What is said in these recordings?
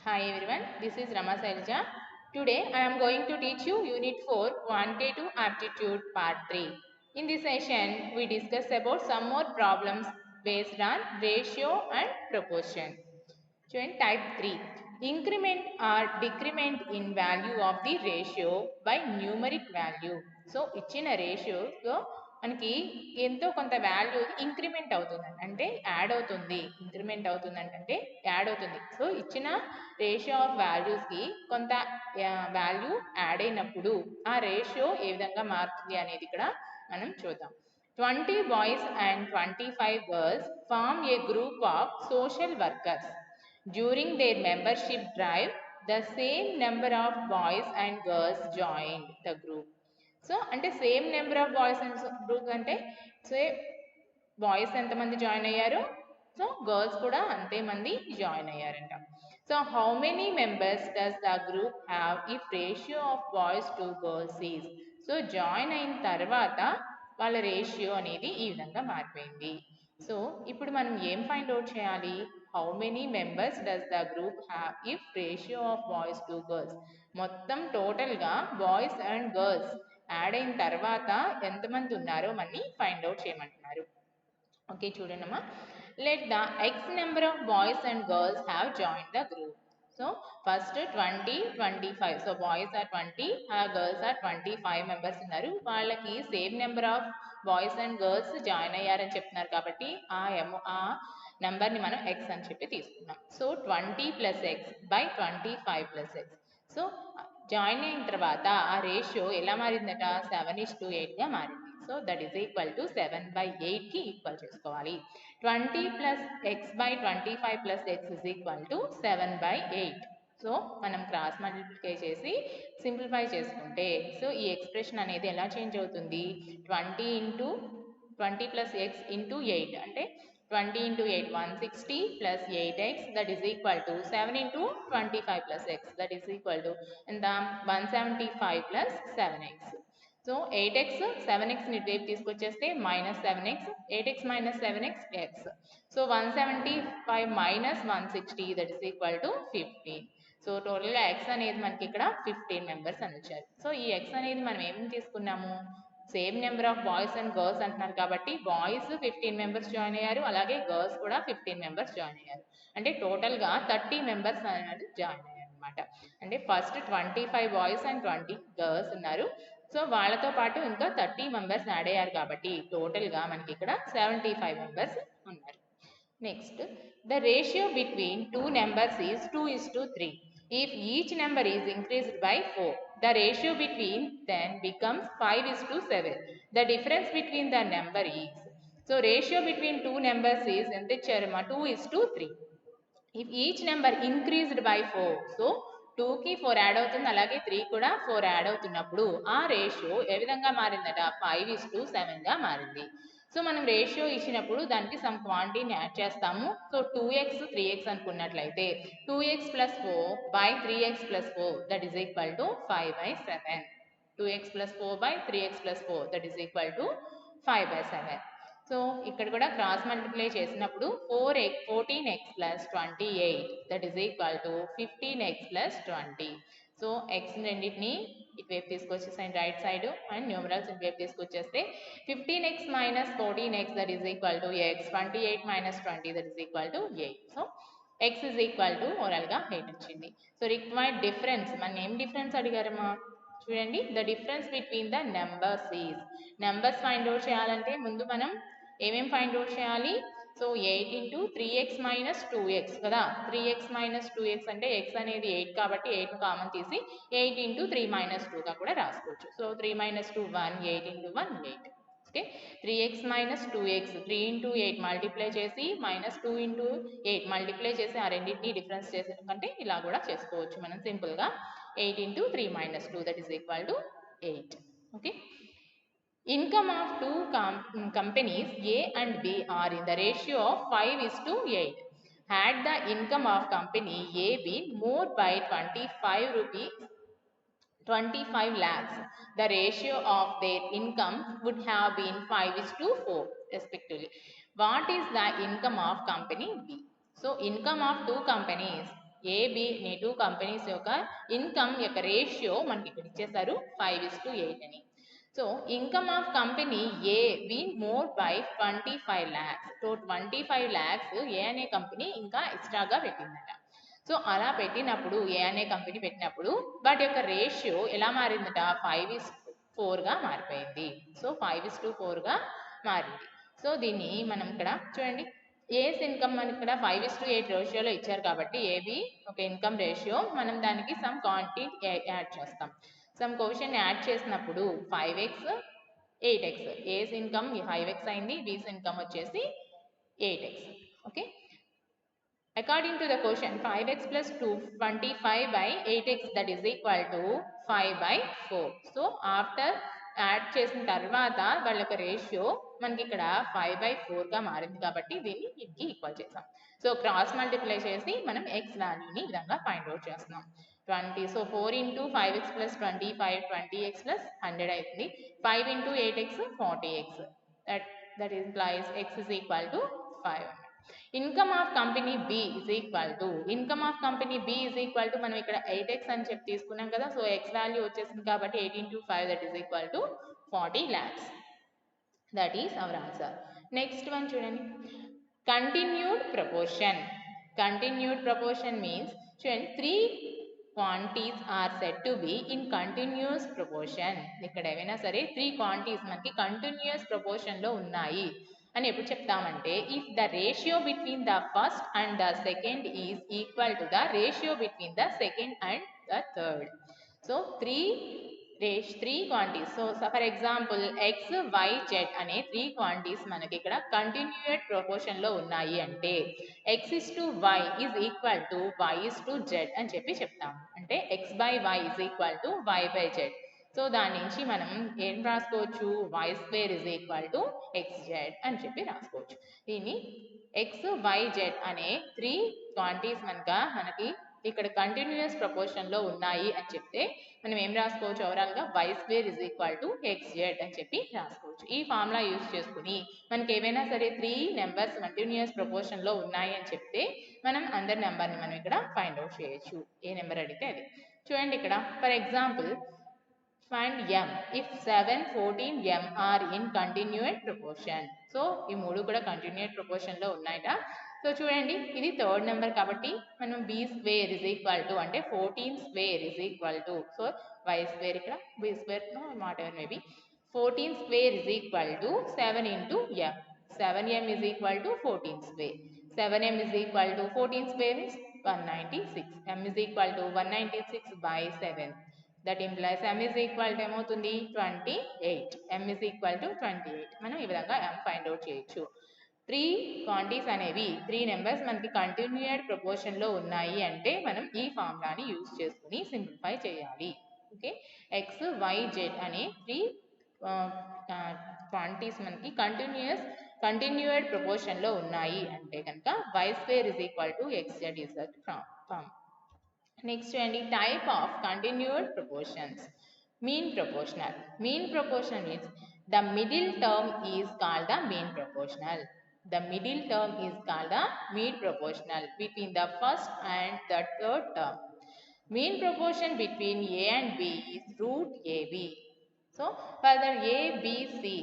Hi everyone, this is Rama Sailja. Today I am going to teach you Unit 4 Quantitative Aptitude Part 3. In this session, we discuss about some more problems based on ratio and proportion. Type 3. Increment or decrement in value of the ratio by numeric value. So ఇచ్చిన రేషియోలో మనకి ఎంతో కొంత value increment అవుతుంది అంటే add అవుతుంది. Increment అవుతుంది అంటే యాడ్ అవుతుంది. సో ఇచ్చిన రేషియో ఆఫ్ వాల్యూస్కి కొంత వాల్యూ యాడ్ అయినప్పుడు ఆ రేషియో ఏ విధంగా మారుతుంది అనేది ఇక్కడ మనం చూద్దాం. 20 boys and 25 girls form a group of social workers. During their membership drive, the same number of boys and girls joined the group. So అంటే same number of boys and group అంటే say boys ఎంతమంది join అయ్యారు, so girls కూడా అంతే మంది join అయ్యారంట. So how many members does the group have if ratio of boys to girls is. So join అయిన తర్వాత వాళ్ళ రేషియో అనేది ఈ విధంగా మారిపోయింది. సో ఇప్పుడు మనం ఏం ఫైండ్ అవుట్ చేయాలి? How many members does the group have if ratio of boys to girls. మొత్తం టోటల్గా బాయ్స్ అండ్ గర్ల్స్ యాడ్ అయిన తర్వాత ఎంతమంది ఉన్నారో మనని ఫైండ్ అవుట్ చేయమంటున్నారు. ఓకే చూడండి అమ్మా. Let the X number of boys and girls have join the group. So first 20, 25. So boys are 20, girls are 25 members ఉన్నారు. వాళ్ళకి same number of boys and girls join అయ్యారని చెప్తున్నారు కాబట్టి ఆ నెంబర్ని మనం ఎక్స్ అని చెప్పి తీసుకున్నాం. So 20 plus x by 25 plus x. So join అయిన తర్వాత ఆ రేషియో ఎలా మారిందట? 7:8గా మారింది. So that is equal to 7/8కి ఈక్వల్ చేసుకోవాలి. 20 plus x by 25 plus x is equal to 7/8. So మనం క్రాస్ మల్టిప్లికే చేసి సింప్లిఫై చేసుకుంటే సో ఈ ఎక్స్ప్రెషన్ అనేది ఎలా చేంజ్ అవుతుంది? 20 ప్లస్ ఎక్స్ ఇంటూ 8 అంటే 20 into 8 160 plus 8x that is equal to 7 into 25 plus x that is equal to ఎంత 175 plus 7x. So 8x 7x ని రేపు తీసుకొచ్చేస్తే minus 7x 8x minus 7x x. So 175 minus 160 that is equal to 15. So టోటల్గా x అనేది మనకి ఇక్కడ 15 members అని వచ్చారు. సో ఈ ఎక్స్ అనేది మనం ఏం తీసుకున్నాము? Same number of boys and girls అంటున్నారు కాబట్టి బాయ్స్ 15 మెంబర్స్ జాయిన్ అయ్యారు, అలాగే గర్ల్స్ కూడా 15 మెంబర్స్ జాయిన్ అయ్యారు. అంటే టోటల్గా 30 మెంబర్స్ అనేది జాయిన్ అయ్యారు అనమాట. అంటే ఫస్ట్ 25 బాయ్స్ అండ్ 20 గర్ల్స్ ఉన్నారు. సో వాళ్ళతో పాటు ఇంకా 30 మెంబర్స్ యాడ్ అయ్యారు కాబట్టి టోటల్గా మనకి ఇక్కడ 75 మెంబర్స్ ఉన్నారు. Next the ratio between two numbers is 2:3. If each number is increased by 4, the ratio between them becomes 5:7. The difference between the number is, so ratio between two numbers is ఎంత ఇచ్చారమ్మా? 2:3. If each number increased by 4, so 2కి 4 add అవుతుంది, అలాగే 3 కూడా 4 add అవుతున్నప్పుడు ఆ ratio ఏ విధంగా మారిందట? 5:7గా మారింది. So మనం రేషియో ఇచ్చినప్పుడు దానికి సమ్ క్వాంటిటీని యాడ్ చేస్తాము. సో 2x 3x అనుకున్నట్లయితే 2x plus 4 by 3x plus 4 that is equal to 5/7. 2x plus 4 by 3x plus 4 that is equal to 5/7. So ఇక్కడ కూడా క్రాస్ మల్టిప్లై చేసినప్పుడు 14x plus 28 that is equal to 15x plus 20. So X రెండింటిని ఇటువైపు తీసుకొచ్చేసాను right side and numerals ఇటువైపు తీసుకొచ్చేస్తే 15x minus 14x that is equal to X, 28 minus 20 that is equal to 8. So X is equal to ఓవరాల్గా 8 వచ్చింది. So required difference, మన ఏం difference అడిగారమ్మా? చూడండి, the difference between the numbers is. Numbers find out చేయాలంటే ముందు మనం ఏమేం find out చేయాలి? So 8 into 3x minus 2x కదా. 3x minus 2x అంటే x అనేది 8 కాబట్టి 8 కామన్ తీసి 8 into 3 minus 2గా కూడా రాసుకోవచ్చు. So 3 minus 2 1, 8 into 1 8. Okay, 3x minus 2x 3 into 8 multiply చేసి మైనస్ 2 into 8 మల్టిప్లై చేసి ఆ రెండింటిని డిఫరెన్స్ చేసే కంటే ఇలా కూడా చేసుకోవచ్చు మనం సింపుల్గా. 8 into 3 minus 2 that is equal to 8. Okay, income of two companies A and B are in the ratio of 5:8. Had the income of company A been more by 25 lakhs, the ratio of their income would have been 5:4 respectively. What is the income of company B? So income of two companies A B అనే two companies యొక్క income యొక్క ratio మనకి ఇక్కడ ఇచ్చేసారు 5:8 అని. So income of company A been more by 25 lakhs. So 25 lakhs A అనే company ఇంకా ఎక్స్ట్రాగా పెట్టిందట. సో అలా పెట్టినప్పుడు ఏ అనే కంపెనీ పెట్టినప్పుడు వాటి యొక్క రేషియో ఎలా మారిందట 5:4గా మారిపోయింది. సో 5:4గా మారింది. సో దీన్ని మనం ఇక్కడ చూడండి ఏస్ ఇన్కమ్ మనకి ఇక్కడ 5:8 రేషియోలో ఇచ్చారు కాబట్టి ఏబి ఒక ఇన్కమ్ రేషియో మనం దానికి సమ్ క్వాంటిటీ యాడ్ చేస్తాం. సమ్ కోషన్ యాడ్ చేసినప్పుడు 5x 8x ఏస్ ఇన్కమ్ 5x అయింది, బీస్ ఇన్కమ్ వచ్చేసి 8x. Okay, according to the question 5x plus 25 by 8x that is equal to 5/4. So after add చేసిన తర్వాత వాళ్ళ యొక్క రేషియో మనకి ఇక్కడ 5/4గా మారింది కాబట్టి దీన్ని దీనికి ఈక్వల్ చేసాం. సో క్రాస్ మల్టిప్లై చేసి మనం ఎక్స్ వాల్యూని ఈ విధంగా ఫైండ్ అవుట్ చేస్తున్నాం. 20 so 4 into 5x plus 25 20x plus 100 అవుతుంది. 5 into 8x 40x. That implies x is equal to 5. Income of company B is equal to మనం ఇక్కడ 8x అని చెప్పి తీసుకున్నాం కదా. సో x వాల్యూ వచ్చేసింది కాబట్టి 8 into 5 that is equal to 40 lakhs. That is our answer. Next one చూడండి, continued proportion. Continued proportion means చూడండి 3 quantities are said to be in continuous proportion. ఇక్కడ ఏమైనా సరే 3 quantities మనకి కంటిన్యూస్ ప్రపోర్షన్ లో ఉన్నాయి అని ఎప్పుడు చెప్తామంటే if the ratio between the first and the second is equal to the ratio between the second and the third. So 3 quantities. So for example x y z అనే 3 quantities మనకి ఇక్కడ కంటిన్యూయడ్ proportion లో ఉన్నాయి అంటే x is to y is equal to y is to z అని చెప్పి చెప్తాము. అంటే x by y is equal to y by z. So దాని నుంచి మనం ఏం రాసుకోవచ్చు, y square is equal to xz అని చెప్పి రాసుకోవచ్చు. దీన్ని x y z అనే 3 quantities మనకి ఇక్కడ కంటిన్యూయస్ ప్రపోర్షన్ లో ఉన్నాయి అని చెప్తే మనం ఏం రాసుకోవచ్చు, ఓవరాల్ గా y square is equal to xz అని చెప్పి రాసుకోవచ్చు. ఈ ఫార్ములా యూజ్ చేసుకుని మనకి ఏవైనా సరే 3 నెంబర్స్ కంటిన్యూయస్ ప్రపోర్షన్ లో ఉన్నాయి అని చెప్తే మనం అందరి నెంబర్ని మనం ఇక్కడ ఫైండ్ అవుట్ చేయొచ్చు. ఏ నెంబర్ అడిగితే అది. చూడండి ఇక్కడ for example find m if 7 14 m are in continued proportion. So ఈ మూడు కూడా కంటిన్యూడ్ ప్రపోర్షన్ లో ఉన్నాయట. సో చూడండి ఇది థర్డ్ నెంబర్ కాబట్టి మనం b square is equal to అంటే 14 square is equal to so y square ఇక్కడ b square know what ever maybe 14 square is equal to 7 into m. 7m is equal to 14 square. 7m is equal to 14 square is 196. m is equal to 196 by 7. That implies m is equal to ఏమవుతుంది 28. m is equal to 28. మనం ఈ విధంగా m find out చేయొచ్చు. 3 quantities అనేవి 3 numbers మనకి కంటిన్యూయడ్ proportion లో ఉన్నాయి అంటే మనం ఈ ఫార్ములాని యూజ్ చేసుకుని సింప్లిఫై చేయాలి. ఓకే, x y z అనే 3 క్వాంటిటీస్ మనకి కంటిన్యూయడ్ ప్రపోర్షన్ లో ఉన్నాయి అంటే కనుక y square is equal to xz is that form. Next చూడండి type of continued proportions. Mean proportional. Mean proportion means the middle term is called the mean proportional. The middle term is called the mean proportional between the first and the third term. Mean proportion between A and B is root AB. So further A, B, C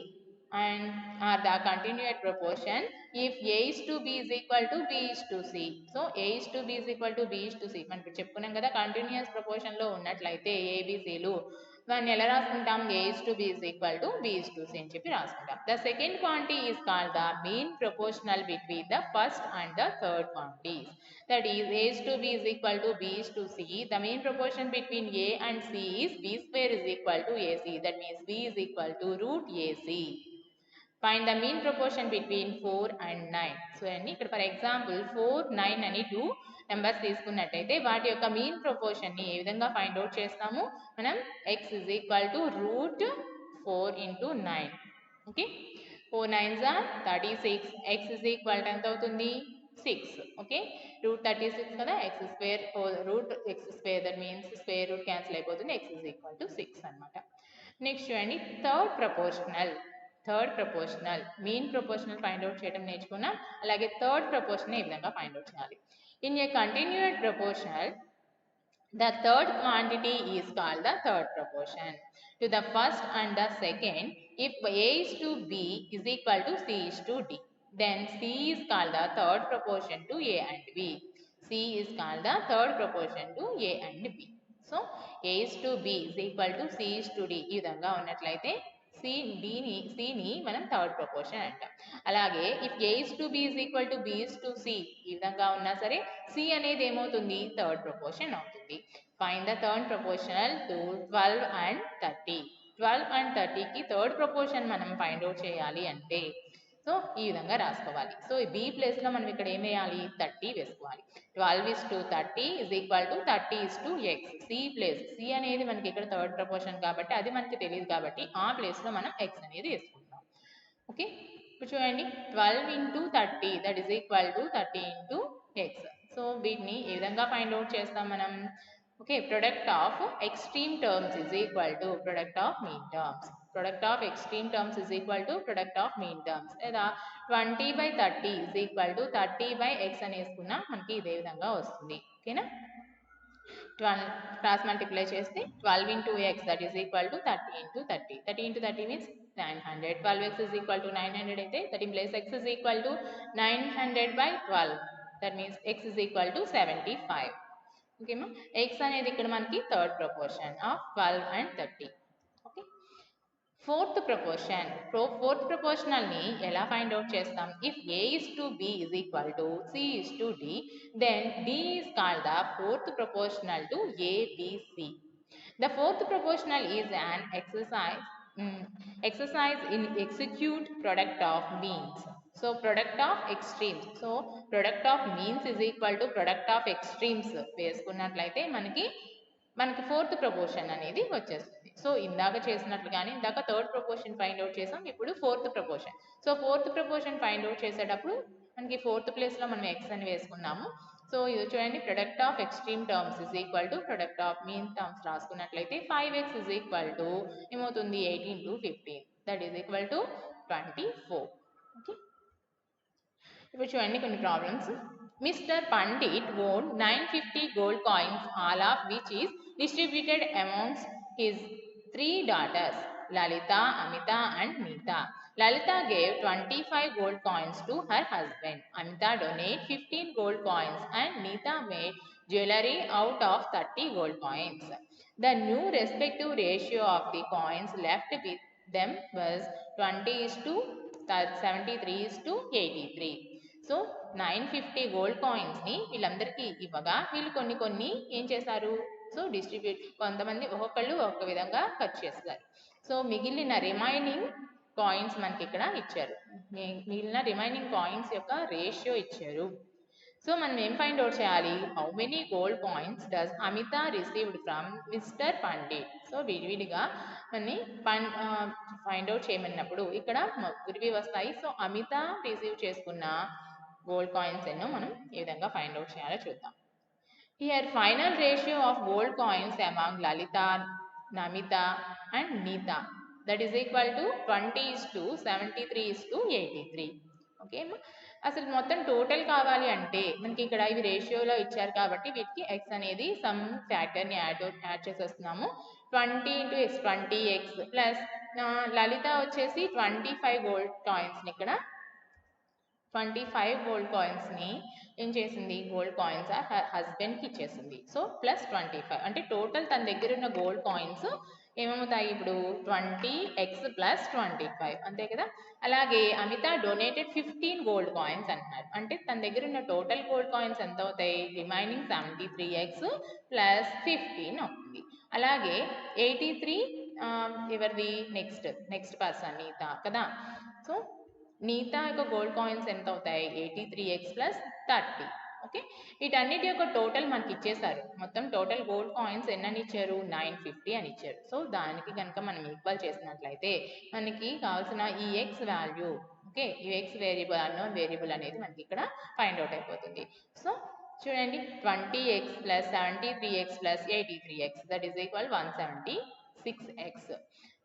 and are the continued proportion if A is to B is equal to B is to C. So A is to B is equal to B is to C. మనం చెప్పుకున్నాం కదా continuous proportion లో ఉన్నట్లయితే ABCలు దాన్ని ఎలా రాసుకుంటాం, A is to B is equal to B is to C అని చెప్పి రాసుకుంటాం. The second quantity is called the mean proportional between the first and the third quantities. That is A is to B is equal to B is to C. The mean proportion between A and C is B square is equal to AC. That means B is equal to root AC. Find the mean proportion between 4 and 9. So అండి ఇక్కడ for example 4, 9 అని 2 numbers తీసుకున్నట్టయితే వాటి యొక్క mean proportion ని ఏ విధంగా find out చేస్తాము, మనం x is equal to root 4 into 9. Okay, 4 9s are 36. x is equal to ఎంత అవుతుంది 6. ఓకే, రూట్ 36 కదా, x square root x square that means square root cancel అయిపోతుంది, x is equal to 6 అన్నమాట. Next చూడండి third proportional mean proportional find out చేయడం నేర్చుకున్నాం. అలాగే third proportional ఏ విధంగా ఫైండ్ అవుట్ చేయాలి. In a continued proportional, the third quantity is called the third proportion. To the first and the second, if A is to B is equal to C is to D, then C is called the third proportion to A and B. C is called the third proportion to A and B. So, A is to B is equal to C is to D. ఈ విధంగా ఉన్నట్లయితే Cని మనం third proportion అంటాం. అలాగే if A is to B is equal to B is to C ఈ విధంగా ఉన్నా సరే C అనేది ఏమవుతుంది థర్డ్ ప్రపోర్షన్ అవుతుంది. Find the third proportional to 12 and 30. 12 and 30కి థర్డ్ ప్రపోర్షన్ మనం ఫైండ్ అవుట్ చేయాలి అంటే సో ఈ విధంగా రాసుకోవాలి. సో బి ప్లేస్లో మనం ఇక్కడ ఏం వేయాలి 30 వేసుకోవాలి. 12 is to 30 is equal to 30 is to x. C place C అనేది మనకి ఇక్కడ థర్డ్ ప్రపోర్షన్ కాబట్టి అది మనకి తెలియదు కాబట్టి ఆ ప్లేస్లో మనం ఎక్స్ అనేది వేసుకుంటాం. ఓకే, ఇప్పుడు చూడండి 12 into 30 that is equal to 30 into X. So వీటిని ఏ విధంగా ఫైండ్ అవుట్ చేస్తాం మనం? Okay, product of extreme terms is equal to product of mean terms. Product of extreme terms is equal to product of mean terms. లేదా 20/30 is equal to 30/x అని వేసుకున్నా మనకి ఇదే విధంగా వస్తుంది. ఓకేనా, 12 క్రాస్ మల్టిప్లై చేస్తే 12 into x that is equal to 30 into 30. 30 into 30 means 900. 12x is equal to 900 అయితే 13 plus x is equal to 900/12. That means x is equal to 75. Okay మా, x అనేది ఇక్కడ మనకి third proportion of 12 and 30. Okay, fourth proportion. Fourth ప్రపోర్షనల్ని ఎలా find out చేస్తాం? If A is to B is equal to C is to D, then D is called the fourth proportional to A, B, C. The fourth proportional is an exercise in execute product of means. So product of extremes. So product of means is equal to product of extremes వేసుకున్నట్లయితే మనకి fourth proportion అనేది వచ్చేస్తుంది. So ఇందాక చేసినట్లుగానే ఇందాక third proportion find out చేసాం, ఇప్పుడు fourth proportion. So fourth proportion find out చేసేటప్పుడు మనకి ఫోర్త్ ప్లేస్లో మనం ఎక్స్ అని వేసుకున్నాము. సో ఇది చూడండి, product of extreme terms is equal to product of mean terms రాసుకున్నట్లయితే 5x ఇస్ ఈక్వల్ టు ఏమవుతుంది 18 to 15 that is equal to 24. Okay, ఇప్పుడు చూడండి కొన్ని problems. Mr. Pandit owned 950 gold coins, all of which is distributed amongst his 3 daughters, Lalita, Amita and Neeta. Lalita gave 25 gold coins to her husband. Amita donated 15 gold coins and Neeta made jewelry out of 30 gold coins. The new respective ratio of the coins left with them was 20 is to 73 is to 83. So 950 gold కాయిన్స్ని వీళ్ళందరికీ ఇవ్వగా వీళ్ళు కొన్ని ఏం చేశారు? So distribute, కొంతమంది ఒక్కొక్కళ్ళు ఒక్కొక్క విధంగా ఖర్చు చేస్తారు. సో మిగిలిన రిమైనింగ్ కాయిన్స్ మనకి ఇక్కడ ఇచ్చారు. మిగిలిన రిమైనింగ్ కాయిన్స్ యొక్క రేషియో ఇచ్చారు. సో మనం ఏం ఫైండ్ అవుట్ చేయాలి? How many gold coins does Amita received from mister Pandit. So విడివిడిగా మనని ఫైండ్ అవుట్ చేయమన్నప్పుడు ఇక్కడ ముగ్గురివి వస్తాయి. సో అమిత రిసీవ్ చేసుకున్న గోల్డ్ కాయిన్స్ ఎన్నో మనం ఏ విధంగా ఫైండ్ అవుట్ చేయాలో చూద్దాం. Here final ratio of gold coins among Lalita, Namita and Neeta that is equal to 20 is to 73 is to 83. Okay, అసలు మొత్తం టోటల్ కావాలి అంటే మనకి ఇక్కడ ఇవి రేషియోలో ఇచ్చారు కాబట్టి వీటికి ఎక్స్ అనేది సమ్ ఫ్యాక్టర్ని యాడ్ చేసేస్తున్నాము. 20 into x 20x plus Lalitha వచ్చేసి 25 గోల్డ్ కాయిన్స్ని ఇక్కడ 25 గోల్డ్ కాయిన్స్ని ఏం చేసింది? గోల్డ్ కాయిన్స్ హస్బెండ్కి ఇచ్చేసింది. సో ప్లస్ 25 అంటే టోటల్ తన దగ్గర ఉన్న గోల్డ్ కాయిన్స్ ఏమవుతాయి ఇప్పుడు 20x ప్లస్ 25 అంతే కదా. అలాగే అమిత డొనేటెడ్ 15 గోల్డ్ కాయిన్స్ అంటున్నారు, అంటే తన దగ్గర ఉన్న టోటల్ గోల్డ్ కాయిన్స్ ఎంత అవుతాయి? రిమైనింగ్ 73x ప్లస్ 15 అవుతుంది. అలాగే 83 ఎవరిది? నెక్స్ట్ పర్సన్ నీత కదా. సో నీత యొక్క గోల్డ్ కాయిన్స్ ఎంత అవుతాయి? 83x plus 30. ఓకే, వీటన్నిటి యొక్క టోటల్ మనకి ఇచ్చేసారు. మొత్తం టోటల్ గోల్డ్ కాయిన్స్ ఎన్నని ఇచ్చారు? 950 అని ఇచ్చారు. సో దానికి కనుక మనం ఈక్వల్ చేసినట్లయితే మనకి కావాల్సిన ఈ ఎక్స్ వాల్యూ, ఓకే, ఈ ఎక్స్ వేరియబుల్ అన్నోన్ వేరియబుల్ అనేది మనకి ఇక్కడ ఫైండ్ అవుట్ అయిపోతుంది. సో చూడండి 20x plus 73x plus 83x that is equal 176. 6x.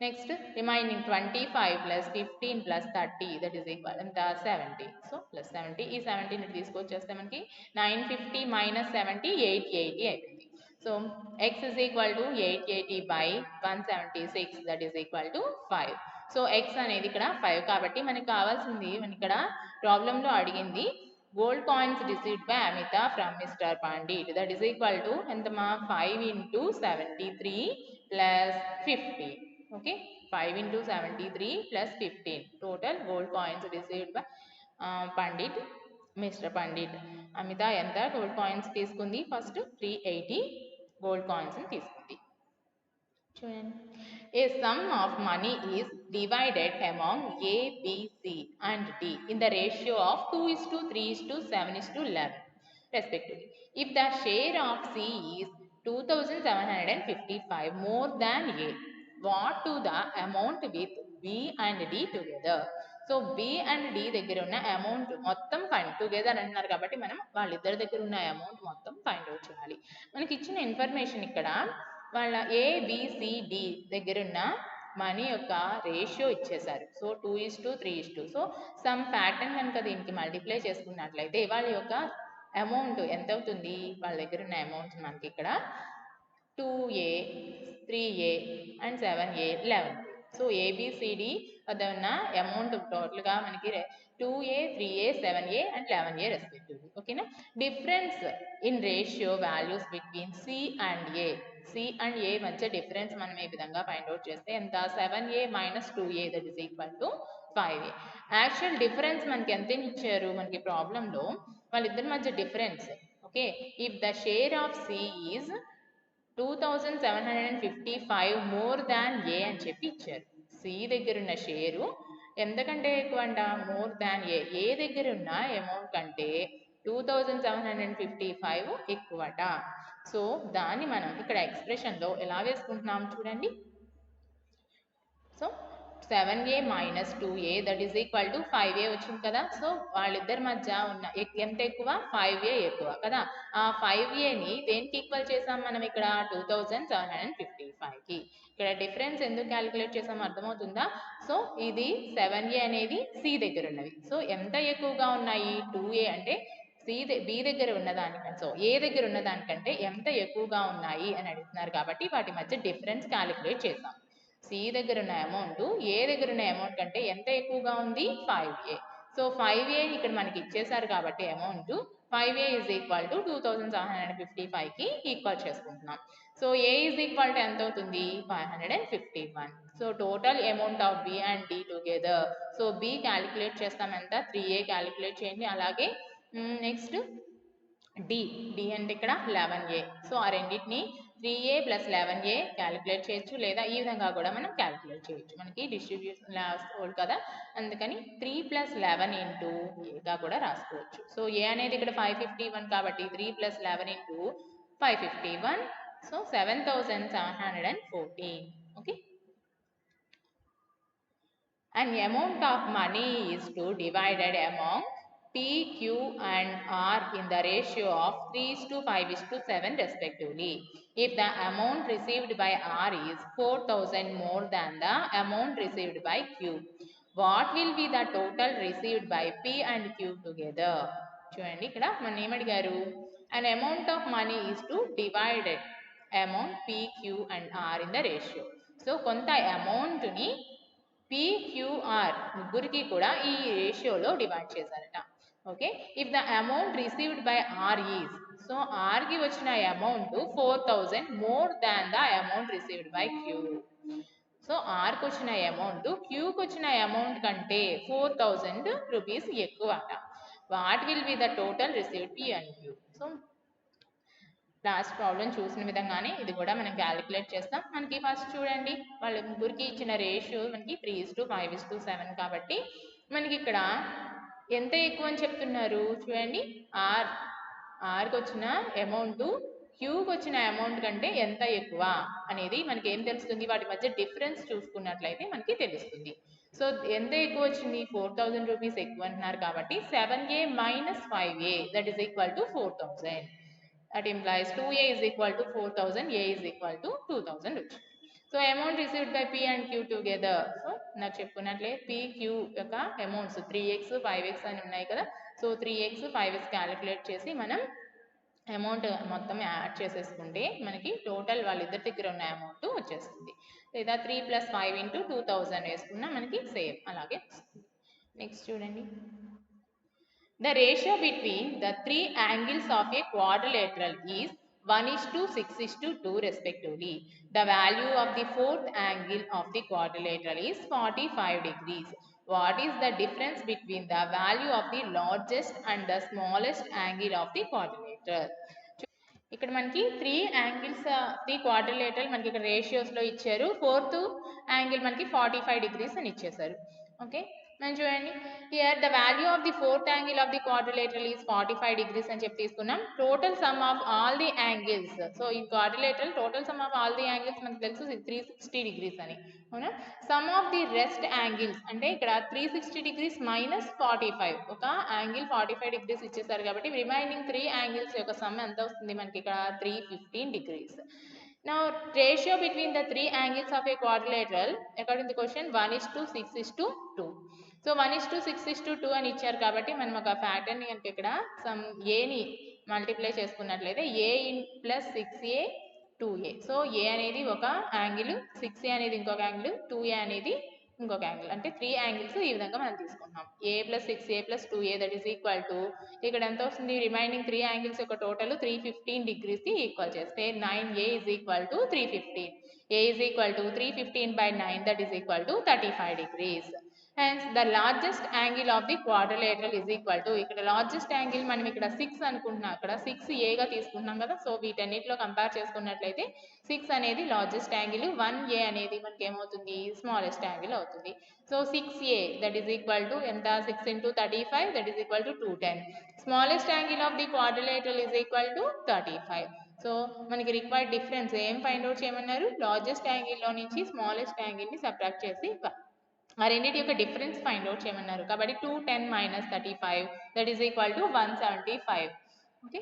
Next, remaining 25 plus 15 plus 30, that is equal to 70. So plus 70, ఈ 70 ని తీసుకొచ్చేస్తే మనకి 950 minus 70, 880 అయిపోయింది. So x is equal to 880 by 176, that is equal to 5. So x అనేది ఇక్కడ 5 కాబట్టి మనకి కావాల్సింది ఇక్కడ ప్రాబ్లంలో అడిగింది gold coins received by Amita from Mr. Pandit, that is equal to ఎంతమా 5 into 73 plus 50. Okay, 5 into 73 plus 15. Total gold coins received by Pandit, Mr. Pandit. Amita ఎంత gold coins తీసుకుంది? ఫస్ట్ 380 gold coins తీసుకుంది. చూడండి, a sum of money is divided among A, B, C and D in the ratio of 2:3:7:11 respectively. If the share of C is 2755 more than A, what to the amount with B and D together? So B and D దగ్గర ఉన్న amount మొత్తం find together అంటున్నారు కాబట్టి మనం వాళ్ళిద్దరి దగ్గర ఉన్న amount మొత్తం ఫైండ్ అవుట్ చేయాలి. మనకి ఇచ్చిన ఇన్ఫర్మేషన్ ఇక్కడ వాళ్ళ ABCD దగ్గరున్న మనీ యొక్క రేషియో ఇచ్చేశారు. సో 2:3. సో సమ్ ప్యాటర్న్ కనుక దీనికి మల్టిప్లై చేసుకున్నట్లయితే వాళ్ళ యొక్క అమౌంట్ ఎంత అవుతుంది? వాళ్ళ దగ్గర ఉన్న అమౌంట్ మనకి ఇక్కడ 2A, 3A and 7A, 11. So ABCD వద్ద ఉన్న అమౌంట్ టోటల్గా మనకి 2A, 3A, 7A and 11A respectively. ఓకేనా? Difference in ratio values between C and A. C and A మధ్య డిఫరెన్స్ మనం ఈ విధంగా ఫైండ్ అవుట్ చేస్తే ఎంత? 7A minus 2A, that is equal to 5A. Actual difference మనకి ఎంత ఇచ్చారు మనకి ప్రాబ్లంలో? వాళ్ళిద్దరి మధ్య difference. Okay, if the share of C is 2755 more than A అని చెప్పి ఇచ్చారు. సి దగ్గర ఉన్న షేరు ఎంతకంటే ఎక్కువ అంట? మోర్ దాన్ ఏ. ఏ దగ్గర ఉన్న అమౌంట్ కంటే 2755 ఎక్కువట. సో దాన్ని మనం ఇక్కడ ఎక్స్ప్రెషన్లో ఎలా వేసుకుంటున్నాం చూడండి. So 7A minus 2A, that is equal to 5A వచ్చింది కదా. సో వాళ్ళిద్దరి మధ్య ఉన్న ఎంత ఎక్కువ? 5A ఎక్కువ కదా. ఆ 5Aని దేనికి ఈక్వల్ చేసాం మనం ఇక్కడ? 2755కి. ఇక్కడ డిఫరెన్స్ ఎందుకు క్యాలిక్యులేట్ చేసాం అర్థమవుతుందా? సో ఇది 7A అనేది C దగ్గర ఉన్నది. సో ఎంత ఎక్కువగా ఉన్నాయి? 2A అంటే B దగ్గర ఉన్నదానికంటే, సో ఏ దగ్గర ఉన్నదానికంటే ఎంత ఎక్కువగా ఉన్నాయి అని అడుగుతున్నారు కాబట్టి వాటి మధ్య డిఫరెన్స్ క్యాలిక్యులేట్ చేసాం. సి దగ్గర ఉన్న అమౌంట్ ఏ దగ్గర ఉన్న అమౌంట్ కంటే ఎంత ఎక్కువగా ఉంది? 5A. సో 5A ఇక్కడ మనకి ఇచ్చేసారు కాబట్టి amount 5A is equal to 2755కి ఈక్వల్ చేసుకుంటున్నాం. So A is equal to ఎంత అవుతుంది? 551. So total amount of B and D together. So B calculate చేస్తాం ఎంత? 3A క్యాలిక్యులేట్ చేయండి. అలాగే నెక్స్ట్ D అంటే ఇక్కడ 11A. సో ఆ రెండింటిని 3A plus 11A క్యాలిక్యులేట్ చేయొచ్చు, లేదా ఈ విధంగా కూడా మనం క్యాలిక్యులేట్ చేయొచ్చు. మనకి డిస్ట్రిబ్యూషన్ లాస్ట్ కదా, అందుకని 3 plus 11 into Aగా కూడా రాసుకోవచ్చు. సో A అనేది ఇక్కడ 551 కాబట్టి 3 plus 11 into 551. So 7714. Okay, an amount of money is to divided among P, Q and R in the ratio of 3:5:7 respectively. If the amount received by R is 4000 more than the amount received by Q, what will be the total received by P and Q together? చూడండి, ఇక్కడ మన ఏమడిగారు? an amount of money is to divided among P, Q and R in the ratio. So కొంత అమౌంట్ని PQR ముగ్గురికి కూడా ఈ రేషియోలో divide చేశారట. Okay, if the amount received by R is, so ఆర్కి వచ్చిన amount 4000 more than the amount received by Q. So ఆర్కి వచ్చిన అమౌంట్ క్యూకి వచ్చిన అమౌంట్ కంటే 4000 రూపీస్ ఎక్కువ అట. What will be the total received P and Q? So last problem చూసిన విధంగానే ఇది కూడా మనం క్యాలిక్యులేట్ చేస్తాం. మనకి ఫస్ట్ చూడండి, వాళ్ళ ముగ్గురికి ఇచ్చిన రేషియో మనకి 3:5:7 కాబట్టి మనకి ఇక్కడ ఎంత ఎక్కువ అని చెప్తున్నారు చూడండి. ఆర్కి వచ్చిన అమౌంట్ క్యూకి వచ్చిన అమౌంట్ కంటే ఎంత ఎక్కువ అనేది మనకి ఏం తెలుస్తుంది? వాటి మధ్య డిఫరెన్స్ చూసుకున్నట్లయితే మనకి తెలుస్తుంది. సో ఎంత ఎక్కువ వచ్చింది? 4000 రూపీస్ ఎక్కువ అంటున్నారు కాబట్టి 7A minus 5A, that is equal to 4000. That implies 2A is equal to 4000, A is equal to 2000 వచ్చింది. So amount received by P and Q together. So నాకు చెప్పుకున్నట్లే పి క్యూ యొక్క అమౌంట్స్ 3x 5x అని ఉన్నాయి కదా. So 3x 5x calculate చేసి మనం amount మొత్తం యాడ్ చేసేసుకుంటే మనకి టోటల్ వాళ్ళిద్దరి దగ్గర ఉన్న అమౌంట్ వచ్చేస్తుంది. లేదా 3 + 5 × 2000 వేసుకున్నా మనకి సేమ్ అలాగే వస్తుంది. నెక్స్ట్ చూడండి. The ratio between the three angles of a quadrilateral is 1:6:2 respectively. The value of the fourth angle of the quadrilateral is 45 degrees. What is the difference between the value of the largest and the smallest angle of the quadrilateral? ఇక్కడ మనకి 3 angles the quadrilateral మనకి ఇక్కడ రేషియోస్లో ఇచ్చారు. Fourth angle మనకి 45 degrees అని ఇచ్చేసారు. Okay, మనం చూడండి here the value of the fourth angle of the quadrilateral is 45 degrees అని చెప్పి తీసుకున్నాం. Total sum of all the angles, so ఈ quadrilateral total sum of all the angles మనకు తెలుసు 360 డిగ్రీస్ అని, అవునా. Sum of the rest angles అంటే ఇక్కడ 360 డిగ్రీస్ మైనస్ 45, ఒక యాంగిల్ 45 డిగ్రీస్ ఇచ్చేసారు కాబట్టి రిమైనింగ్ 3 యాంగిల్స్ యొక్క సమ్ ఎంత వస్తుంది మనకి ఇక్కడ 315 degrees. Now ratio between the 3 angles of a quadrilateral according to the question 1:6:2. So 1:6:2 అని ఇచ్చారు కాబట్టి మనం ఒక ఫ్యాక్టర్ని కనుక ఇక్కడ సమ్ ఏని మల్టిప్లై చేసుకున్నట్లయితే a + 6a 2a. So a అనేది ఒక యాంగిల్, 6a అనేది ఇంకొక యాంగిల్, 2a అనేది ఇంకొక యాంగిల్, అంటే 3 యాంగిల్స్ ఈ విధంగా మనం తీసుకుంటాం. a + 6a + 2a that is equal to ఇక్కడ ఎంత వస్తుంది, రిమైనింగ్ 3 యాంగిల్స్ యొక్క టోటల్ 315 డిగ్రీస్కి ఈక్వల్ చేస్తే 9a = 315. a = 315/9 that is equal to 35 degrees. Hence the largest angle of the quadrilateral is equal to, ఇక్కడ లార్జెస్ట్ యాంగిల్ మనం ఇక్కడ 6 అనుకుంటున్నాం, అక్కడ 6a గా తీసుకుంటున్నాం కదా. సో వీటన్నిటిలో కంపేర్ చేసుకున్నట్లయితే 6 అనేది లార్జెస్ట్ యాంగిల్, 1a అనేది మనకి ఏమవుతుంది, స్మాలెస్ట్ యాంగిల్ అవుతుంది. So 6a that is equal to ఎంత, 6 × 35 that is equal to 210. Smallest angle of the quadrilateral is equal to 35. So మనకి రిక్వైర్డ్ డిఫరెన్స్ ఏం ఫైండ్ అవుట్ చేయమన్నారు, లార్జెస్ట్ యాంగిల్లో నుంచి స్మాలెస్ట్ యాంగిల్ని సబ్ట్రాక్ట్ చేసి ఆ రెండింటి యొక్క డిఫరెన్స్ ఫైండ్ అవుట్ చేయమన్నారు కాబట్టి 210 - 35 that is equal to 175. Okay,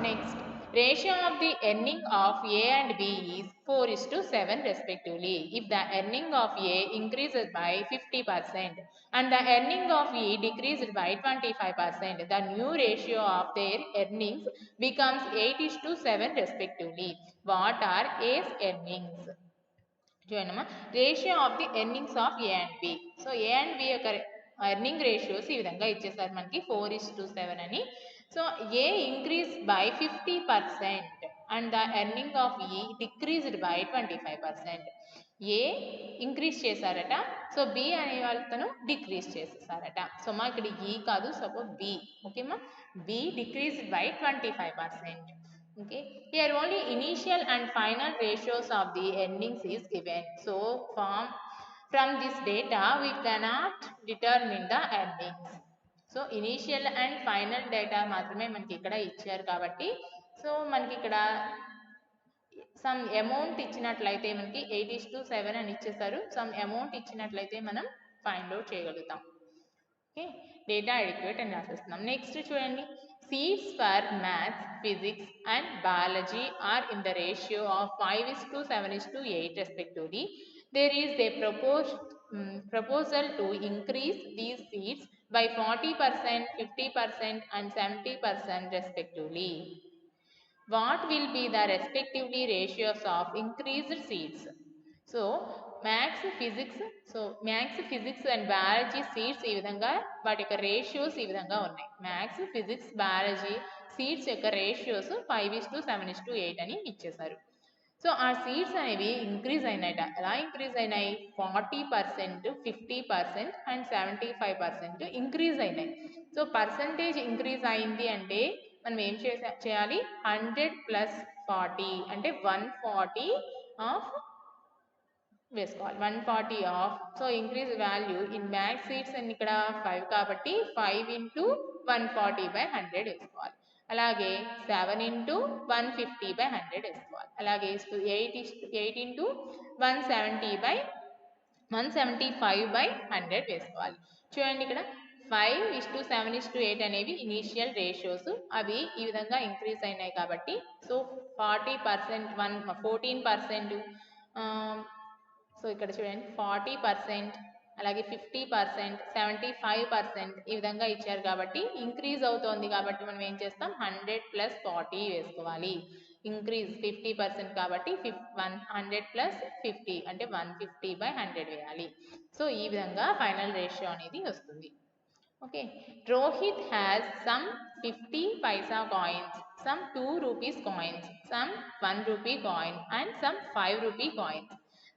next ratio of the earning of A and B is 4:7 respectively. If the earning of A increases by 50% and the earning of E decreased by 25%, the new ratio of their earnings becomes 8:7 respectively. What are A's earnings? చూడమ్మా, ratio of the earnings of A and B. So A and B యొక్క earning ratios ఈ విధంగా ఇచ్చేసారు మనకి 4:7 అని. So A increase by 50% and the earning of ఈ decreased by 25%. A increase చేశారట, so B అనే వాళ్ళతను డిక్రీజ్ చేసేసారట. సో మా ఇక్కడ ఈ కాదు, సపోజ్ బి. ఓకేమా, B decreased by 25%. Okay, here only initial and final ratios of the earnings is given. So from this data we cannot determine the earnings. So initial and final data మాత్రమే మనకి ఇక్కడ ఇచ్చారు కాబట్టి, so మనకి ఇక్కడ some amount ఇచ్చినట్లయితే మనకి 8:7 అని ఇచ్చేసారు. సమ్ అమౌంట్ ఇచ్చినట్లయితే మనం ఫైండ్ అవుట్ చేయగలుగుతాం. ఓకే, డేటా అడిక్వేట్ అని రాసేస్తున్నాం. నెక్స్ట్ చూడండి, seats for maths, physics and biology are in the ratio of 5:7:8 respectively. There is a proposal to increase these seats by 40%, 50% and 70% respectively. What will be the respectively ratios of increased seats? So maths, physics, so maths, physics and biology seats ఈ విధంగా వాటి యొక్క ratios ఈ విధంగా ఉన్నాయి. Maths, physics, biology seats యొక్క ratios 5:7:8 అని ఇచ్చేసారు. సో ఆ సీట్స్ అనేవి ఇంక్రీజ్ అయినాయట. ఎలా ఇంక్రీజ్ అయినాయి, 40%, 50% అండ్ 75% ఇంక్రీజ్ అయినాయి. సో పర్సంటేజ్ ఇంక్రీజ్ అయింది అంటే మనం ఏం చేయాలి, 100 + 40 అంటే 140 ఆఫ్ వేసుకోవాలి. 140 of, so increase value in maths seats అని ఇక్కడ 5 కాబట్టి 5 × 140/100 వేసుకోవాలి. అలాగే 7 × 150/100 వేసుకోవాలి. అలాగే 8 × 175/100 వేసుకోవాలి. చూడండి ఇక్కడ 5:7:8 అనేవి ఇనీషియల్ రేషియోస్, అవి ఈ విధంగా ఇంక్రీజ్ అయినాయి కాబట్టి సో 40%, 14%, సో ఇక్కడ చూడండి 40%, అలాగే 50%, 75% ఈ విధంగా ఇచ్చారు కాబట్టి ఇంక్రీజ్ అవుతోంది కాబట్టి మనం ఏం చేస్తాం 100 + 40 వేసుకోవాలి. ఇంక్రీజ్ 50% కాబట్టి 100 + 50 అంటే 150/100 వేయాలి. సో ఈ విధంగా ఫైనల్ రేషియో అనేది వస్తుంది. Okay, Rohit has some 50 paisa coins, some 2 rupees coins, some 1 rupee coin and some 5 rupee coins.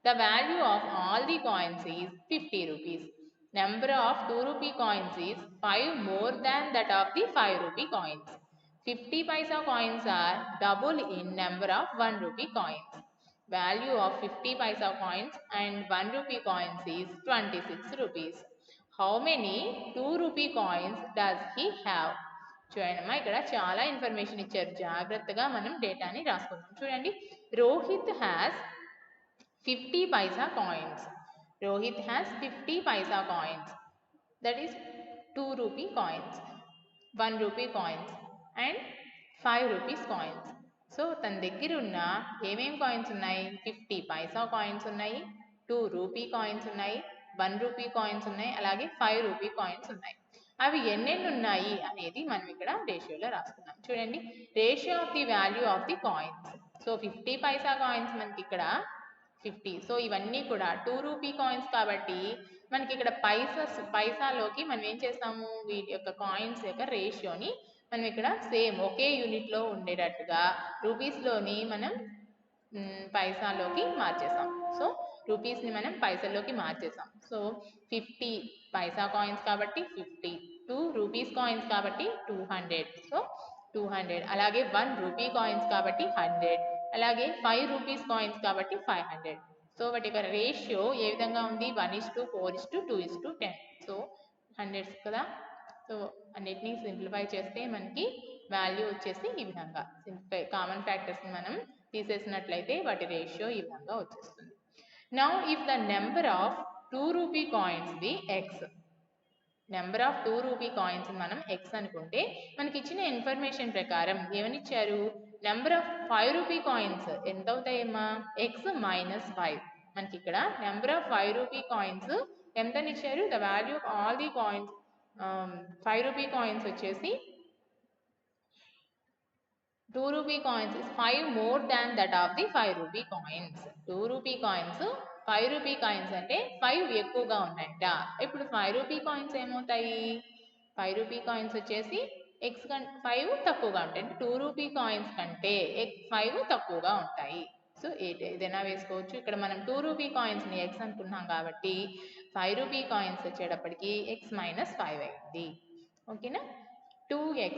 The value of all the coins is 50 rupees. Number of 2 rupee coins is 5 more than that of the 5 rupee coins. 50 paisa coins are double in number of 1 rupee coins. Value of 50 paisa coins and 1 rupee coins is 26 rupees. How many 2 rupee coins does he have? చూడండి అమ్మా, ఇక్కడ చాలా information ఇచ్చారు. జాగ్రత్తగా మనం డేటాని రాసుకుందాం. చూడండి, Rohit has 50 paisa coins. Rohit has 50 paisa coins. That is 2 rupee coins, 1 rupee coins and 5 rupees coins. So తన దగ్గర ఉన్న ఏమేమి కాయిన్స్ ఉన్నాయి? 50 పైసా కాయిన్స్ ఉన్నాయి, 2 రూపీ కాయిన్స్ ఉన్నాయి, 1 రూపీ కాయిన్స్ ఉన్నాయి, అలాగే 5 రూపీ కాయిన్స్ ఉన్నాయి. అవి ఎన్నెన్ని ఉన్నాయి అనేది మనం ఇక్కడ రేషియోలో రాసుకున్నాం. చూడండి, ratio of the value of the coins. So 50 paisa coins మనకి ఇక్కడ 50. సో ఇవన్నీ కూడా 2 రూపీ కాయిన్స్ కాబట్టి మనకి ఇక్కడ పైసాలోకి మనం ఏం చేస్తాము, వీటి యొక్క కాయిన్స్ యొక్క రేషియోని మనం ఇక్కడ సేమ్ ఒకే యూనిట్లో ఉండేటట్టుగా రూపీస్లోని మనం పైసాలోకి మార్చేసాం. సో రూపీస్ని మనం పైసల్లోకి మార్చేసాం. సో 50 పైసా కాయిన్స్ కాబట్టి 50, 2 రూపీస్ కాయిన్స్ కాబట్టి 200. సో 200, అలాగే 1 రూపీ కాయిన్స్ కాబట్టి 100, అలాగే 5 రూపీస్ కాయిన్స్ కాబట్టి 500. సో వాటి యొక్క రేషియో ఏ విధంగా ఉంది? 1:4:2:10. సో 100 కదా. సో అన్నిటినీ సింప్లిఫై చేస్తే మనకి వాల్యూ వచ్చేసి ఈ విధంగా సింప్లిఫై కామన్ ఫ్యాక్టర్స్ని మనం తీసేసినట్లయితే వాటి రేషియో ఈ విధంగా వచ్చేస్తుంది. Now if the number of 2 rupee coins be X, number of 2 rupee coins మనం ఎక్స్ అనుకుంటే మనకి ఇచ్చిన ఇన్ఫర్మేషన్ ప్రకారం ఏమని ఇచ్చారు? నెంబర్ ఆఫ్ 5 రూపీ కాయిన్స్ ఎంత అవుతాయమ్మా? X minus 5. మనకి ఇక్కడ నెంబర్ ఆఫ్ 5 రూపీ కాయిన్స్ ఎంతని ఇచ్చారు? The value of all the coins 5 rupee coins వచ్చేసి 2 rupee coins is 5 more than that of the 5 rupee coins. 2 rupee coins 5 rupee coins అంటే 5 ఎక్కువగా ఉన్నాయట. ఇప్పుడు 5 రూపీ కాయిన్స్ ఏమవుతాయి? 5 రూపీ కాయిన్స్ వచ్చేసి ఎక్స్ 5 తక్కువగా ఉంటాయి. అంటే 2 రూపీ కాయిన్స్ కంటే 5 తక్కువగా ఉంటాయి. సో ఏదైనా వేసుకోవచ్చు. ఇక్కడ మనం 2 రూపీ కాయిన్స్ని ఎక్స్ అనుకున్నాం కాబట్టి 5 రూపీ కాయిన్స్ వచ్చేటప్పటికి ఎక్స్ మైనస్ 5 అయింది. ఓకేనా? 2x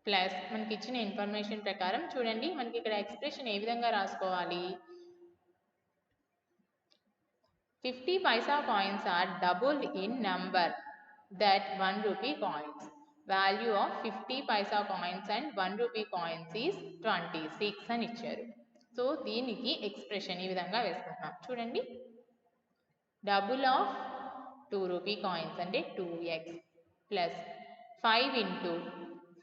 ప్లస్ మనకి ఇచ్చిన ఇన్ఫర్మేషన్ ప్రకారం చూడండి, మనకి ఇక్కడ ఎక్స్ప్రెషన్ ఏ విధంగా రాసుకోవాలి? 50 paisa coins are double in number that 1 rupee coins. Value of 50 paisa coins and 1 rupee coins is 26 అని ఇచ్చారు. సో దీనికి ఎక్స్ప్రెషన్ ఈ విధంగా వేసుకుంటున్నాం. చూడండి, డబుల్ ఆఫ్ 2 రూపీ కాయిన్స్ అంటే 2x plus 5 into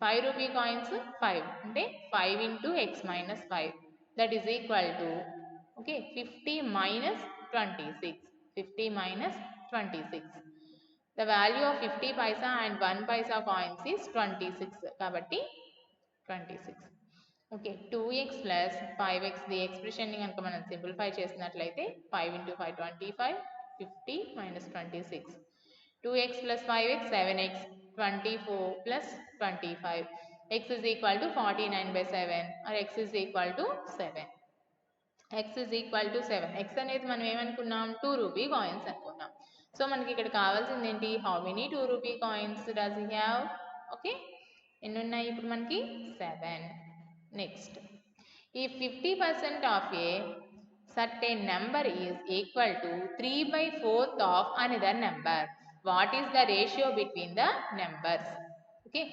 5 rupee coins 5 అంటే 5 into X minus 5 that is equal to okay 50 minus 26. 50 minus 26. The value of 50 Paisa and 1 Paisa coins is 26 కాబట్టి 26. Okay, 2x plus 5x the ఎక్స్ప్రెషన్ని కనుక మనం simplify చేసినట్లయితే 5 into 5 25, 50 minus 26. 2x plus 5x 7x, 24 plus 25. x is equal to 49/7 or x is equal to 7. x is equal to 7. x అనేది మనం ఏమనుకున్నాం? 2 rupee coins అనుకున్నాం. So మనకి ఇక్కడ కావాల్సింది ఏంటి? How many 2 rupee coins does he have? Okay, ఎన్ని ఉన్నాయి ఇప్పుడు మనకి? 7. నెక్స్ట్, ఈ 50% of A certain number is equal to 3/4 of another number. What is the ratio between the numbers? Okay,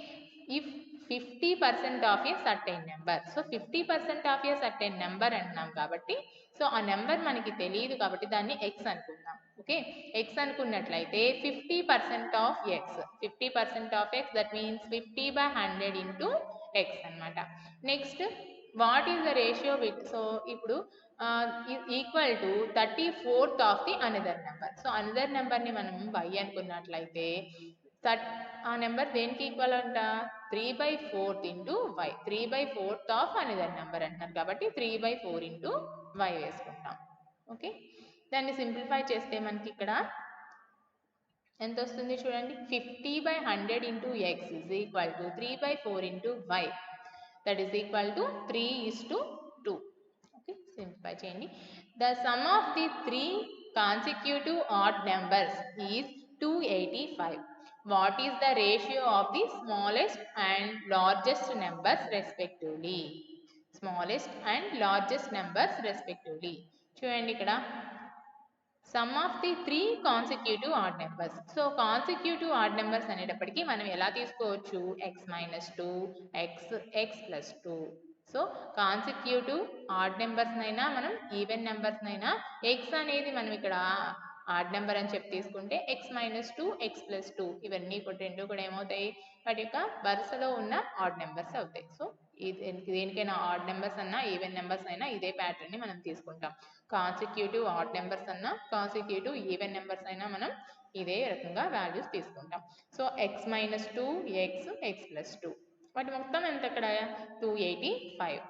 if 50% of a certain number, so 50% of a certain number అంటున్నాం కాబట్టి so ఆ number మనకి తెలియదు కాబట్టి దాన్ని x అనుకుందాం. Okay, x అనుకున్నట్లయితే 50% of x, 50% of x that means 50/100 into x అనమాట. Next what is the ratio with so ఇప్పుడు equal to 34th of the another number. So another నెంబర్ని మనం y అనుకున్నట్లయితే ఆ నెంబర్ దేనికి ఈక్వల్ అంట 3/4 into Y 3/4 of another number అంటున్నారు కాబట్టి 3/4 ఇంటూ వై వేసుకుంటాం. ఓకే, దాన్ని సింప్లిఫై చేస్తే మనకి ఇక్కడ ఎంత వస్తుంది చూడండి. 50/100 into X is equal to 3/4 into Y that is equal to 3:2. Okay, simplify చేయండి. The sum of the 3 consecutive odd numbers is 285. What is the ratio of the smallest and largest numbers respectively? Smallest and largest numbers respectively. చూడండి ఇక్కడ some of the 3 consecutive odd numbers. So consecutive odd numbers అనేటప్పటికీ మనం ఎలా తీసుకోవచ్చు, x-2 x+2. So consecutive add నెంబర్స్నైనా మనం even నెంబర్స్నైనా X అనేది మనం ఇక్కడ ఆడ్ నెంబర్ అని చెప్పి తీసుకుంటే x-2 x+2 ఇవన్నీ రెండు కూడా ఏమవుతాయి, వాటి యొక్క వరుసలో ఉన్న ఆడ్ నెంబర్స్ అవుతాయి. సో దేనికైనా ఆడ్ నెంబర్స్ అన్నా ఈవెన్ నెంబర్స్ అయినా ఇదే ప్యాటర్న్ ని మనం తీసుకుంటాం. కాన్సిక్యూటివ్ ఆడ్ నెంబర్స్ అన్నా కాన్సిక్యూటివ్ ఈవెన్ నెంబర్స్ అయినా మనం ఇదే రకంగా వాల్యూస్ తీసుకుంటాం. సో x-2 x+2 వాటి మొత్తం ఎంత అక్కడ 285.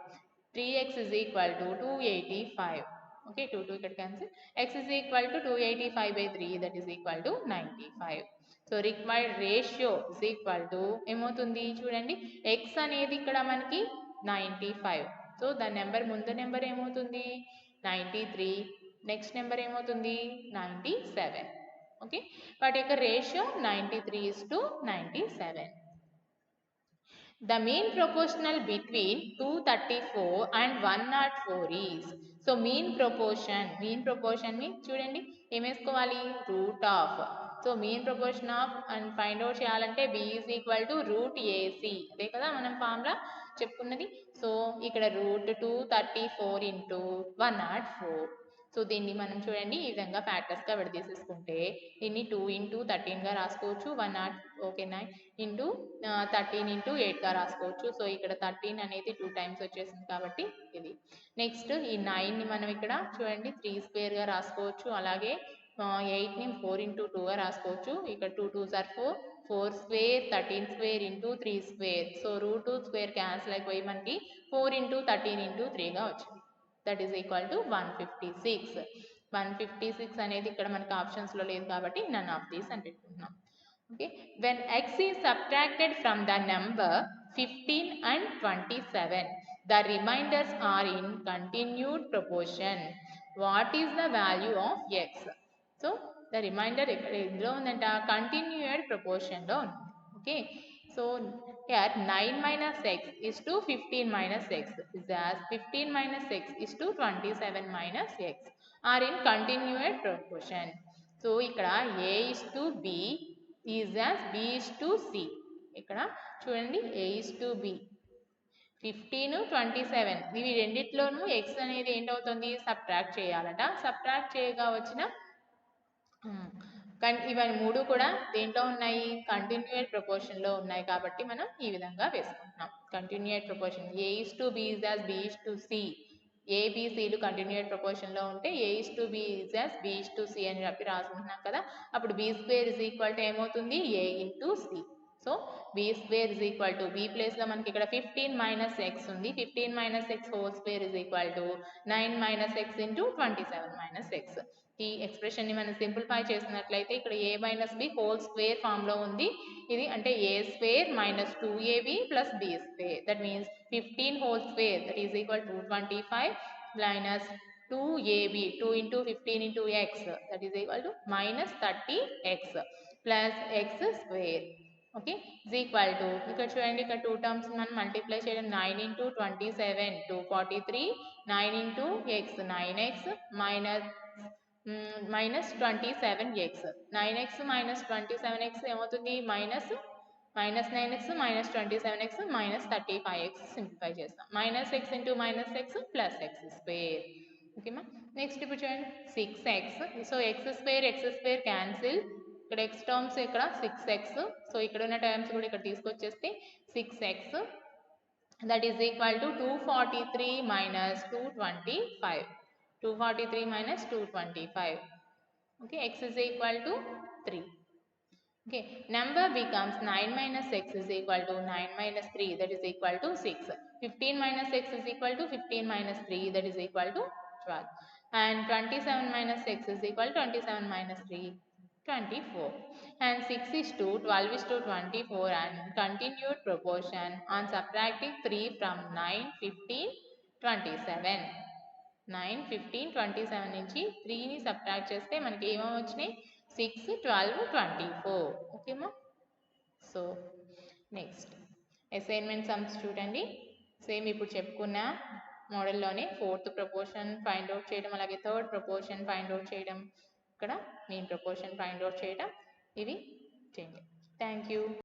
3x is equal to 285. Okay, 2 ఇక్కడ cancel. x is equal to 285/3 that is equal to 95. So required ratio is equal to ఏమవుతుంది చూడండి, x అనేది ఇక్కడ మనకి 95. సో దాని నెంబర్ ముందు నెంబర్ ఏమవుతుంది 93, నెక్స్ట్ నెంబర్ ఏమవుతుంది 97. ఓకే, వాటి యొక్క ratio 93:97. The mean proportional between 234 and 104 is. So mean proportion means చూడండి ఏం వేసుకోవాలి, root of. So mean proportion of and find out చేయాలంటే b is equal to root AC, అదే కదా మనం ఫార్ములా చెప్పుకున్నది. సో ఇక్కడ రూట్ 234 ఇంటూ 104. సో దీన్ని మనం చూడండి ఈ విధంగా ఫ్యాక్టర్స్గా విడదీసేసుకుంటే దీన్ని 2 ఇంటూ 13గా రాసుకోవచ్చు, 9 ఇంటూ 13 ఇంటూ 8గా రాసుకోవచ్చు. సో ఇక్కడ 13 అనేది 2 టైమ్స్ వచ్చేసింది కాబట్టి ఇది. నెక్స్ట్ ఈ 9ని మనం ఇక్కడ చూడండి 3 స్క్వేర్గా రాసుకోవచ్చు, అలాగే 8ని 4 ఇంటూ 2గా రాసుకోవచ్చు. ఇక్కడ 2 2s are 4, 4 square 13 square into 3 square. So root 2 square cancel అయిపోయి మనకి 4 ఇంటూ 13 ఇంటూ 3గా వచ్చింది. That is equal to 156. 156 అనేది ఇక్కడ మనకి ఆప్షన్స్లో లేదు కాబట్టి నన్ ఆఫ్ దీస్ అని పెట్టుకుంటున్నాం. Okay, when x is subtracted from the number 15 and 27, the remainders are in continued proportion. What is the value of x? So the remainder ఇక్కడ ఇందులో ఉందంట continued proportion లో ఉంది. Okay, so here 9 minus x is to 15 minus x is as 15 minus x is to 27 minus x are in continued proportion. So ఇక్కడ a is to b is as b is to c. ఇక్కడ చూడండి a is to b 15 27 ఇవి రెండిట్లోనూ x అనేది ఏంటవుతుంది subtract చేయాలట. Subtract చేయగా వచ్చిన ఇవన్నీ మూడు కూడా దేంట్లో ఉన్నాయి, కంటిన్యూయడ్ ప్రపోర్షన్ లో ఉన్నాయి కాబట్టి మనం ఈ విధంగా వేసుకుంటున్నాం. కంటిన్యూయడ్ proportion a is to b is as b is to c. ఏబిసిలు కంటిన్యూయడ్ ప్రపోర్షన్ లో ఉంటే a is to b is as b is to c అని చెప్పి రాసుకుంటున్నాం కదా. అప్పుడు b square is equal to ఏమవుతుంది a into c. So b square is equal to b place లో మనకి ఇక్కడ 15 మైనస్ ఎక్స్ ఉంది. 15 minus X whole square is equal to 9 minus X into 27 minus X. ఈ ఎక్స్ప్రెషన్ ని మనం simplify చేసినట్లయితే ఇక్కడ a minus B whole square form లో ఉంది. ఇది అంటే a square minus 2ab plus b square that means 15 whole square that is equal to 25 minus 2ab 2 into 15 into x that is equal to minus 30x plus x square. Okay is equal to ఇక్కడ చూడండి ఇక్కడ 2 terms మనం multiply చేయడం 9 into 27 243 9 into x 9x minus 27x 9x minus 27x ఏమవుతుంది minus 9x minus 27x minus 35x simplify చేస్తాం. Minus x into minus x plus x square. ఓకేమా next ఇప్పుడు చూడండి 6x. So x square cancel. ఇక్కడ x terms ఇక్కడ 6x. So ఇక్కడ ఉన్న terms కూడా ఇక్కడ తీసుకొచ్చేస్తే 6x that is equal to 243 minus 225. 243 minus 225. Okay, x is equal to 3. Okay, number becomes 9 minus x is equal to 9 minus 3, that is equal to 6. 15 minus x is equal to 15 minus 3, that is equal to 12. And 27 minus x is equal to 27 minus 3, 24. And 6 is to 12 is to 24 and continued proportion on subtracting 3 from 9, 15, 27. 9, 15, 27 నుంచి 3ని subtract చేస్తే మనకి ఏమేమి వచ్చినాయి 6, 12, 24. ఓకేమా so next assignment sums చూడండి same ఇప్పుడు చెప్పుకున్న మోడల్లోనే fourth proportion find out చేయడం అలాగే థర్డ్ ప్రపోర్షన్ ఫైండ్ అవుట్ చేయడం ఇక్కడ మెయిన్ ప్రపోర్షన్ ఫైండ్ అవుట్ చేయడం ఇవి చేయండి థ్యాంక్ యూ